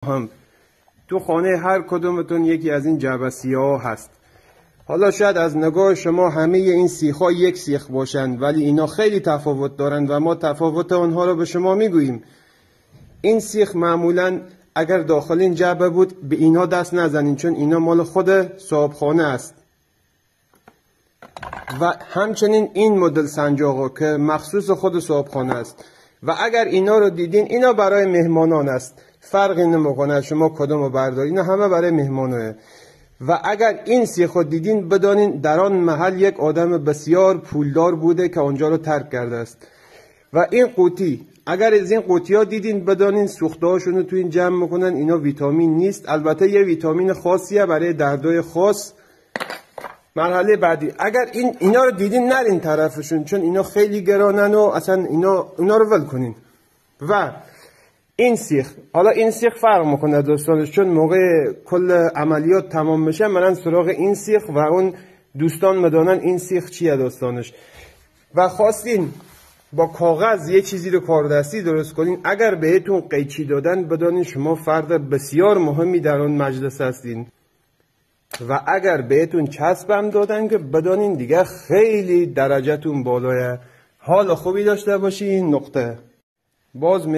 هم تو خانه هر کدومتون یکی از این جعبه سیاه هست. حالا شاید از نگاه شما همه این سیخ‌ها یک سیخ باشند، ولی اینا خیلی تفاوت دارند و ما تفاوت آنها رو به شما میگوییم. این سیخ معمولا اگر داخل این جعبه بود به اینا دست نزنین، چون اینا مال خود صاحبخانه است. و همچنین این مدل سنجاقا که مخصوص خود صاحبخانه است. و اگر اینا رو دیدین، اینا برای مهمانان است، فرقی نمیکنه شما کدوم رو بردارین، اینا همه برای مهمانه. و اگر این سیخ رو دیدین بدانین در آن محل یک آدم بسیار پولدار بوده که آنجا رو ترک کرده است. و این قوطی، اگر از این قوطی ها دیدین بدانین سوخته هاشون رو تو این جمع میکنن، اینا ویتامین نیست، البته یه ویتامین خاصیه برای دردای خاص. مرحله بعدی، اگر اینا رو دیدین نرین طرفشون، چون اینا خیلی گرانن و اصلا اونا رو ول کنین. و این سیخ، حالا این سیخ فرق میکنه دوستانش، چون موقع کل عملیات تمام میشه منن سراغ این سیخ و اون دوستان مدانن این سیخ چیه دوستانش. و خواستین با کاغذ یه چیزی رو کاردستی درست کنین، اگر بهتون قیچی دادن بدانین شما فرد بسیار مهمی در اون مجلس هستین. و اگر بهتون چسبم دادن که بدانین دیگه خیلی درجهتون بالاه. حال خوبی داشته باشین. نقطه. باز